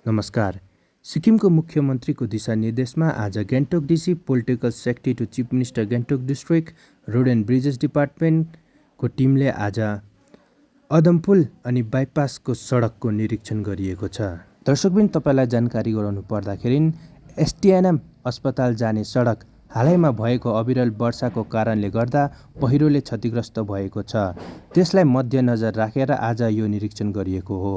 नमस्कार। सिक्किमको मुख्यमन्त्रीको दिशानिर्देशमा आज Gangtok DC political secretary to chief minister Gangtok district road and bridges डिपार्टमेन्टको टिमले आज अदमपुल अनि बाइपासको सडकको निरीक्षण गरिएको छ। दर्शकबिन तपाईँलाई जानकारी गराउनु पर्दाखेरि एसटिएनएम अस्पताल जाने सडक हालैमा भएको अविरल वर्षाको कारणले गर्दा पहिरोले क्षतिग्रस्त भएको छ। त्यसलाई मध्यनजर राखेर आज यो निरीक्षण गरिएको हो।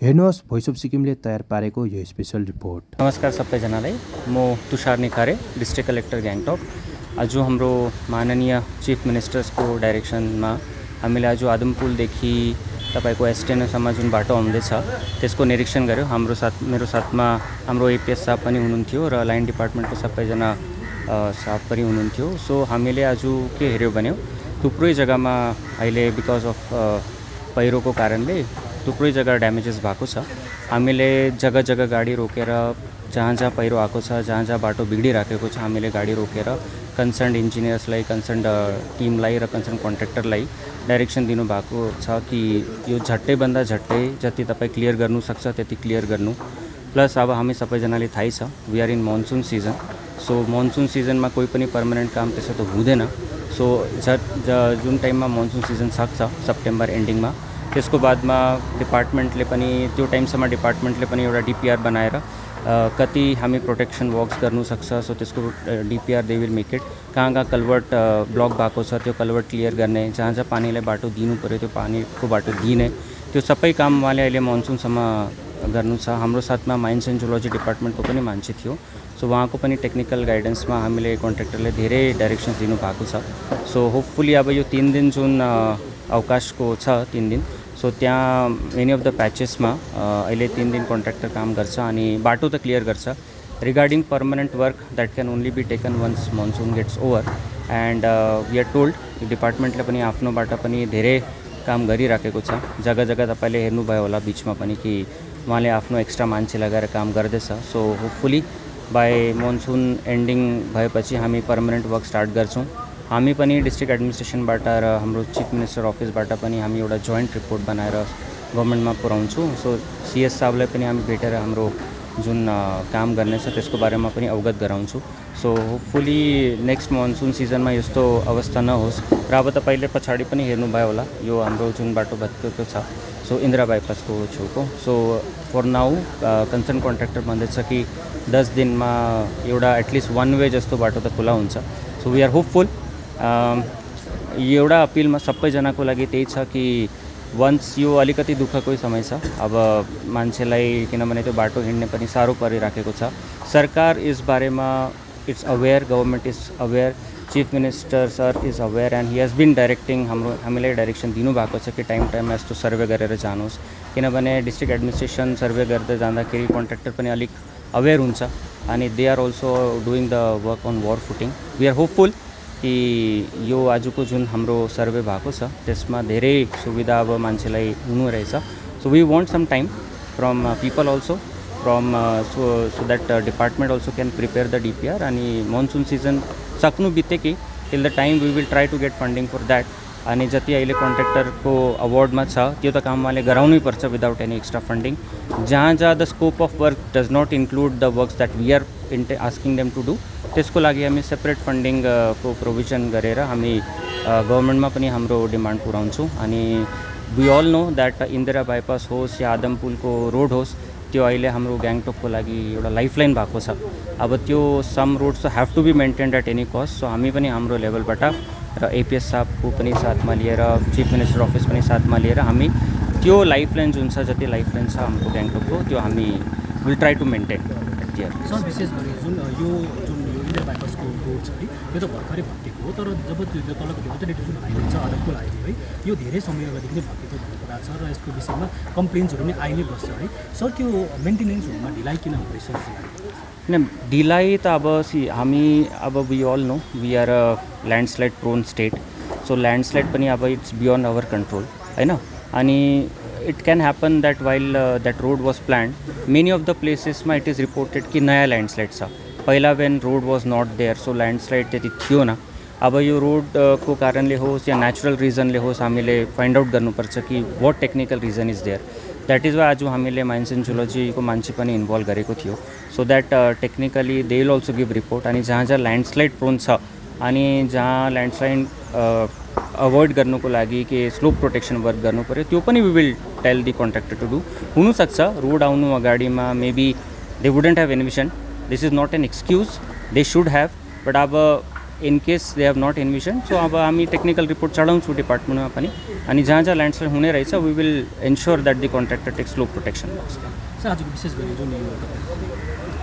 हेर्नुहोस् भोइस अफ सिक्किमले तयार पारेको यो स्पेशल रिपोर्ट। नमस्कार सबैजनालाई, म तुषार निखारे, डिस्ट्रिक्ट कलेक्टर गान्तोक। आज हाम्रो माननीय चिफ मिनिस्टर्सको डाइरेक्सनमा हामीले आज आदमपुलदेखि तपाईको एसटिएनएमसम्म जुन बाटो आउँदैछ त्यसको निरीक्षण गर्यो। मेरो साथमा हाम्रो एपीएस साहब पनि हुनुहुन्थ्यो र लाइन डिपार्टमेन्टको सबैजना साहब पनि हुनुहुन्थ्यो। सो हामीले आज के हेऱ्यो भने थुप्रै जग्गामा अहिले बिकज अफ पहिरोको कारणले थुप्रै जग्गा ड्यामेजेस भएको छ। हामीले जग्गा जग्गा गाडी रोकेर जहाँ जहाँ पहिरो आएको छ, जहाँ जहाँ बाटो बिग्डिराखेको छ, हामीले गाडी रोकेर कन्सर्न इन्जिनियर्सलाई, कन्सर्न टिमलाई र कन्सर्न कन्ट्र्याक्टरलाई डाइरेक्सन दिनुभएको छ कि यो झट्टैभन्दा झट्टै जति तपाईँ क्लियर गर्नु सक्छ त्यति क्लियर गर्नु। प्लस अब हामी सबैजनाले थाहै छ we are in monsoon season. So monsoon सिजनमा कोही पनि पर्मानेन्ट काम त्यसो त हुँदैन। सो जुन टाइममा मनसुन सिजन सक्छ सेप्टेम्बर एन्डिङमा, त्यसको बादमा डिपार्टमेन्टले पनि त्यो टाइमसम्म डिपार्टमेन्टले पनि एउटा डिपिआर बनाएर कति हामी प्रोटेक्सन वर्क्स गर्नु सक्छ। सो त्यसको DPR they will make it. कहाँ कहाँ कल्भर्ट ब्लक भएको छ त्यो कल्भर्ट क्लियर गर्ने, जहाँ जहाँ पानीलाई बाटो दिनु पऱ्यो त्यो पानीको बाटो दिने, त्यो सबै काम उहाँले अहिले मनसुनसम्म गर्नु छ। हाम्रो साथमा माइन्स एन्ड जियोलोजी डिपार्टमेन्टको पनि मान्छे थियो। सो उहाँको पनि टेक्निकल गाइडेन्समा हामीले कन्ट्र्याक्टरले धेरै डाइरेक्सन्स दिनुभएको छ। सो होपफुली अब यो 3 दिन जुन अवकाशको छ 3 दिन, सो त्यहाँ मेनी अफ द प्याचेसमा अहिले 3 दिन कन्ट्र्याक्टर काम गर्छ अनि बाटो त क्लियर गर्छ। Regarding permanent work that can only be taken once monsoon gets over and we are told डिपार्टमेन्टले पनि आफ्नोबाट पनि धेरै काम गरिराखेको छ। जग्गा जग्गा तपाईँले हेर्नुभयो होला बिचमा पनि कि उहाँले आफ्नो एक्स्ट्रा मान्छे लगाएर काम गर्दैछ। So hopefully by monsoon ending भएपछि हामी पर्मानेन्ट वर्क स्टार्ट गर्छौँ। हामी पनि डिस्ट्रिक्ट एडमिनिस्ट्रेसनबाट र हाम्रो चिफ मिनिस्टर अफिसबाट पनि हामी एउटा जोइन्ट रिपोर्ट बनाएर गभर्मेन्टमा पुऱ्याउँछौँ। सो सीएस साहबलाई पनि हामी भेटेर हाम्रो जुन काम गर्ने छ त्यसको बारेमा पनि अवगत गराउँछु। सो होपफुली नेक्स्ट मनसुन सिजनमा यस्तो अवस्था नहोस्। र अब तपाईँले पछाडि पनि हेर्नुभयो होला यो हाम्रो जुन बाटो भत्केको छ, सो इन्दिरा बाइपासको छेउको। So for now concern contractor भन्दैछ कि 10 दिनमा एउटा एटलिस्ट 1 वे जस्तो बाटो त खुला हुन्छ। So we are hopeful. एउटा अपिलमा सबैजनाको लागि त्यही छ कि वन्स यो अलिकति दुःखकै समय छ अब मान्छेलाई, किनभने त्यो बाटो हिँड्ने पनि साह्रो परिराखेको छ। सरकार यस बारेमा it's aware, government is aware, chief minister sir is aware and he has been directing. हामीलाई डाइरेक्सन दिनुभएको छ कि टाइममा यस्तो सर्वे गरेर जानुहोस्, किनभने डिस्ट्रिक्ट एडमिनिस्ट्रेसन सर्वे गर्दै जाँदाखेरि कन्ट्र्याक्टर पनि अलिक अवेर हुन्छ अनि they are also doing the work on war footing. We are hopeful कि यो आजको जुन हाम्रो सर्वे भएको छ त्यसमा धेरै सुविधा अब मान्छेलाई हुनु रहेछ। So we want some time from people also from so that department also can prepare the DPR अनि मनसुन सिजन सक्नु बित्तिकै till the time we will try to get funding for that. अनि जति अहिले कन्ट्र्याक्टरको अवार्डमा छ त्यो त काम उहाँले गराउनै पर्छ विदाउट एनी एक्स्ट्रा फन्डिङ। जहाँ जहाँ the scope of work does not include the works that we are asking them to do, त्यसको लागि हामी सेपरेट फन्डिङ को प्रोभिजन गरेर हामी गभर्मेन्टमा पनि हाम्रो डिमान्ड पुऱ्याउँछौँ। अनि we all know that Indira bypass होस् या आदमपुलको रोड होस्, त्यो अहिले हाम्रो गान्तोकको लागि एउटा लाइफलाइन भएको छ। अब त्यो some roads have to be maintained at any cost. So हामी पनि हाम्रो लेभलबाट र एपीएस साहबको पनि साथमा लिएर, चिफ मिनिस्टर अफिस पनि साथमा लिएर हामी त्यो लाइफलाइन जुन छ, जति लाइफलाइन छ हाम्रो गान्तोकको, त्यो हामी will try to maintain here. Sir विशेष गरी यो इन्डिया बाइपासको रोड छ है, यो त भर्खरै भत्केको हो, तर जब त्यो तलको अल्टरनेटिभ जुन हाइवे छ आदमपुल हाइवे है, यो धेरै समय अगाडिदेखि नै भत्केको भन्ने कुरा छ र यसको विषयमा कम्प्लेन्ट्सहरू पनि आइ नै बस्छ है। सर त्यो मेन्टेनेन्सहरूमा ढिलाइ किन हुँदैछ? होइन, ढिलाइ त अब हामी अब we all know we are a landslide prone state. So landslide पनि अब इट्स बियोन्ड आवर कन्ट्रोल होइन। अनि it can happen that while that road was planned, many of the प्लेसेसमा इट इज रिपोर्टेड कि नयाँ ल्यान्डस्लाइड छ। पहिला when road was not there, so landslide त्यति थिएन। अब यो रोडको कारणले होस् या नेचुरल रिजनले होस्, हामीले फाइन्ड आउट गर्नुपर्छ कि what technical reason is there. That is why आज हामीले माइन्स एन्ड जियोलोजीको मान्छे पनि इन्भल्भ गरेको थियो so that technically they will also give report अनि जहाँ जहाँ ल्यान्डस्लाइड प्रोन छ अनि जहाँ ल्यान्डस्लाइड अभोइड गर्नुको लागि के स्लोप प्रोटेक्सन वर्क गर्नु पऱ्यो त्यो पनि we will tell the contractor to do हुनसक्छ रोड आउनु अगाडिमा maybe they wouldn't have envision this is not an excuse they should have but अब in case they have not envision so अब हामी टेक्निकल रिपोर्ट चढाउँछौँ डिपार्टमेन्टमा पनि अनि जहाँ जहाँ ल्यान्डस्लाइड हुने रहेछ we will ensure that the contractor takes slope protection sir आजको विशेष गरी जुन यो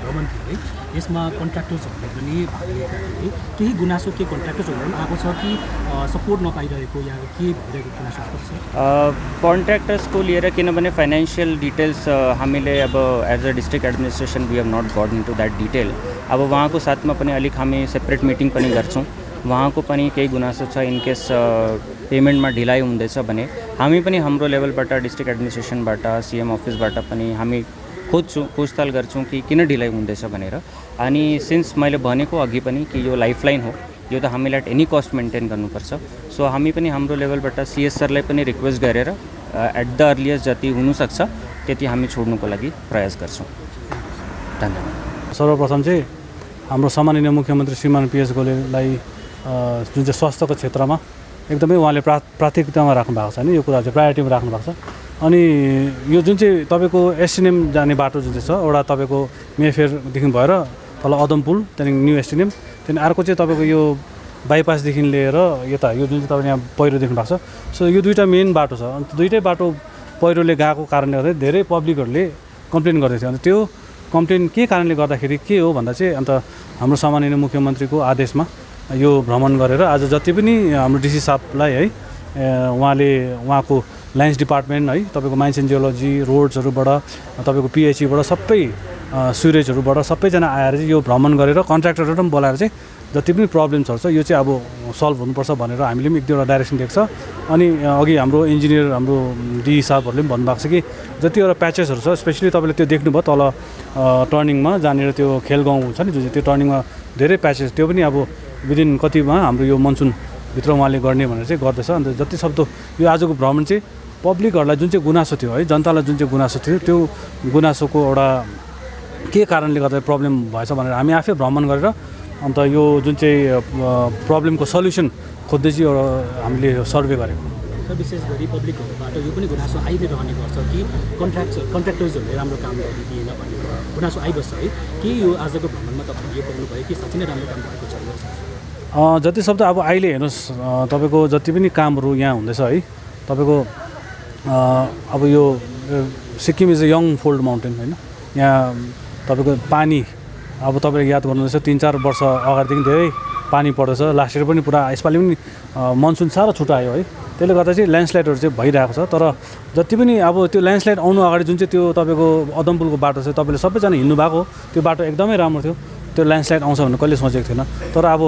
भ्रमण थियो है यसमा कन्ट्र्याक्टर्सहरूले पनि भाग लिएका थिए केही गुनासो के कन्ट्र्याक्टर्सहरू आएको छ कि सपोर्ट नपाइरहेको या के भइरहेको गुनासो आएको छ कन्ट्र्याक्टर्सको लिएर किनभने फाइनेन्सियल डिटेल्स हामीले अब as a district administration we have not got into that detail अब उहाँको साथमा पनि अलिक हामी सेपरेट मिटिङ पनि गर्छौँ उहाँको पनि केही गुनासो छ इन केस पेमेन्टमा ढिलाइ हुँदैछ भने हामी पनि हाम्रो लेभलबाट डिस्ट्रिक्ट एडमिनिस्ट्रेसनबाट सिएम अफिसबाट पनि हामी खोजताल गर्छौँ कि किन ढिलाइ हुँदैछ भनेर अनि सिन्स मैले भनेको अघि पनि कि यो लाइफलाइन हो यो त हामीलाई एट एनी कस्ट मेन्टेन गर्नुपर्छ सो हामी पनि हाम्रो लेभलबाट सिएस सरलाई पनि रिक्वेस्ट गरेर एट द अर्लिएस्ट जति हुनसक्छ त्यति हामी छोड्नुको लागि प्रयास गर्छौँ धन्यवाद सर्वप्रथम चाहिँ हाम्रो सम्माननीय मुख्यमन्त्री श्रीमान पिएस गोलेलाई जुन चाहिँ स्वास्थ्यको क्षेत्रमा एकदमै उहाँले प्राथमिकतामा राख्नु भएको छ नि यो कुरा चाहिँ प्रायोरिटीमा राख्नु भएको छ अनि यो जुन चाहिँ तपाईँको एसटिएनएम जाने बाटो जुन चाहिँ छ एउटा तपाईँको मेफेयरदेखि भएर तल अदमपुल त्यहाँदेखि न्यू एसटिएनएम त्यहाँदेखि अर्को चाहिँ तपाईँको यो बाइपासदेखि लिएर यता यो जुन चाहिँ तपाईँले यहाँ पहिरो देख्नु भएको छ सो यो दुईवटा मेन बाटो छ अन्त दुईटै बाटो पहिरोले गएको कारणले गर्दा धेरै पब्लिकहरूले कम्प्लेन गर्दै थियो अन्त त्यो कम्प्लेन के कारणले गर्दाखेरि के हो भन्दा चाहिँ अन्त हाम्रो सामान्य मुख्यमन्त्रीको आदेशमा यो भ्रमण गरेर आज जति पनि हाम्रो डिसी साहबलाई है उहाँको लाइन्स डिपार्टमेन्ट है तपाईँको माइन्स एन्ड जियोलोजी रोड्सहरूबाट तपाईँको पिएचईबाट सबै स्युरेजहरूबाट सबैजना आएर चाहिँ यो भ्रमण गरेर कन्ट्र्याक्टरहरू पनि बोलाएर चाहिँ जति पनि प्रब्लम्सहरू छ यो चाहिँ अब सल्भ हुनुपर्छ भनेर हामीले पनि एक दुईवटा डाइरेक्सन दिएको छ अनि अघि हाम्रो इन्जिनियर हाम्रो डी साहबहरूले पनि भन्नुभएको छ कि जतिवटा प्याचेसहरू छ स्पेसली तपाईँले त्यो देख्नुभयो तल टर्निङमा जहाँनिर त्यो खेल गाउँ छ नि जुन चाहिँ त्यो टर्निङमा धेरै प्याचेस त्यो पनि अब विदिन कतिमा हाम्रो यो मनसुनभित्र उहाँले गर्ने भनेर चाहिँ गर्दैछ अन्त जति सक्दो यो आजको भ्रमण चाहिँ पब्लिकहरूलाई जुन चाहिँ गुनासो थियो है जनतालाई जुन चाहिँ गुनासो थियो त्यो गुनासोको एउटा के कारणले गर्दा प्रब्लम भएछ भनेर हामी आफै भ्रमण गरेर अन्त यो जुन चाहिँ प्रब्लमको सल्युसन खोज्दै चाहिँ एउटा हामीले सर्वे गरेको र विशेष गरी पब्लिकहरूबाट यो पनि गुनासो आइ नै रहने गर्छ कि कन्ट्र्याक्टर्सहरूले राम्रो काम गरिदिएन भन्ने गुनासो आइबस्छ है के यो आजको भ्रमणमा तपाईँले यो गर्नुभयो कि साँच्चै नै राम्रो काम भएको छ जति सक्दो अब अहिले हेर्नुहोस् तपाईँको जति पनि कामहरू यहाँ हुँदैछ है तपाईँको अब यो Sikkim is a young fold mountain होइन यहाँ तपाईँको पानी अब तपाईँले याद गर्नुहुँदैछ 3-4 वर्ष अगाडिदेखि धेरै पानी पर्दैछ लास्ट इयर पनि पुरा यसपालि पनि मनसुन साह्रो छिटो आयो है त्यसले गर्दा चाहिँ ल्यान्डस्लाइडहरू चाहिँ भइरहेको छ तर जति पनि अब त्यो ल्यान्डस्लाइड आउनु अगाडि जुन चाहिँ त्यो तपाईँको अदमपुलको बाटो छ तपाईँले सबैजना हिँड्नु भएको त्यो बाटो एकदमै राम्रो थियो त्यो ल्यान्डस्लाइड आउँछ भन्ने कहिले सोचेको थिएन तर अब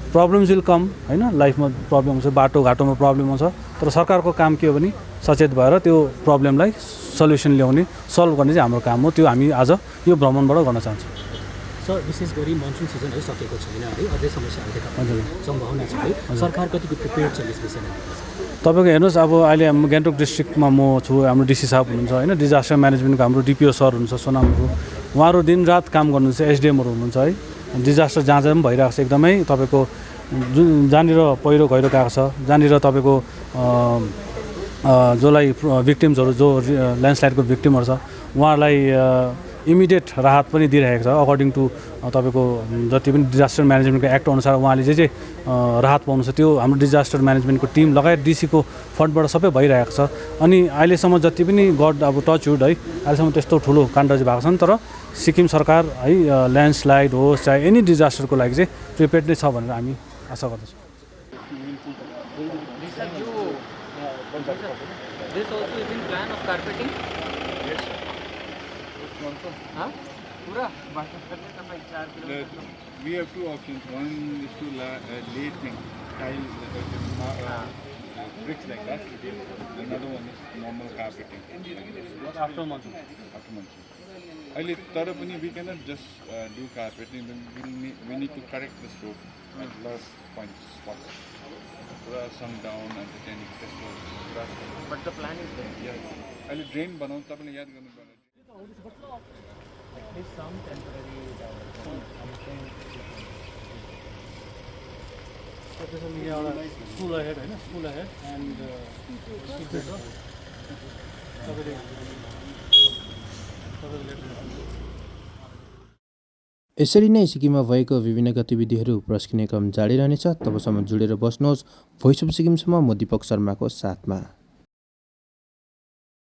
प्रब्लम्स विल कम होइन लाइफमा प्रब्लम हुन्छ बाटोघाटोमा प्रब्लम हुन्छ तर सरकारको काम के हो भने सचेत भएर त्यो प्रब्लमलाई सल्युसन ल्याउने सल्भ गर्ने चाहिँ हाम्रो काम हो त्यो हामी आज यो भ्रमणबाट गर्न चाहन्छौँ सर विशेष गरी मनसुन सिजन सकेको छैन है अझै समस्या आउने सम्भावना छ है सरकार कतिको प्रिपेयर्ड छ यस विषयमा तपाईँको हेर्नुहोस् अब अहिले हाम्रो गान्तोक डिस्ट्रिक्टमा म छु हाम्रो डिसी साहब हुनुहुन्छ होइन डिजास्टर म्यानेजमेन्टको हाम्रो डिपिओ सर हुनुहुन्छ सोनामहरू उहाँहरू दिनरात काम गर्नुहुन्छ एसडिएमहरू हुनुहुन्छ है डिजास्टर जहाँ जहाँ पनि भइरहेको छ एकदमै तपाईँको जुन जहाँनिर पहिरो गहिरो गएको छ जहाँनिर तपाईँको जसलाई भिक्टिम्सहरू जो ल्यान्डस्लाइडको भिक्टिमहरू छ उहाँहरूलाई इमिडिएट राहत पनि दिइरहेको छ अकर्डिङ टु तपाईँको जति पनि डिजास्टर म्यानेजमेन्टको एक्ट अनुसार उहाँले जे राहत पाउनु छ त्यो हाम्रो डिजास्टर म्यानेजमेन्टको टिम लगायत डिसीको फन्डबाट सबै भइरहेको छ अनि अहिलेसम्म जति पनि गड अब टचवुड है अहिलेसम्म त्यस्तो ठुलो काण्ड चाहिँ भएको छ तर सिक्किम सरकार है ल्यान्डस्लाइड होस् चाहे एनी डिजास्टरको लागि चाहिँ प्रिपेयर्ड नै छ भनेर हामी आशा गर्दछौँ We have two options. One is to lay things, tile, bricks like that. Another one is normal carpeting. After monsoon. After monsoon. Third, we cannot just do carpeting. We need to correct this road at last point spots. पुरा sundown अन्त त्यहाँदेखि त्यस्तो पुरा but the plan is there या अहिले drain बनाउनु तपाईँले याद गर्नुपर्ने एटलिस्ट सम टेम्पररी त्यसैले यहाँ एउटा स्कुल अहेड होइन स्कुल अहेड एन्ड यसरी नै सिक्किममा भएको विभिन्न गतिविधिहरू प्रस्किने क्रम जारी रहनेछ। तबसम्म जोडेर बस्नुहोस् भोइस अफ सिक्किमसम्म म दीपक शर्माको साथमा।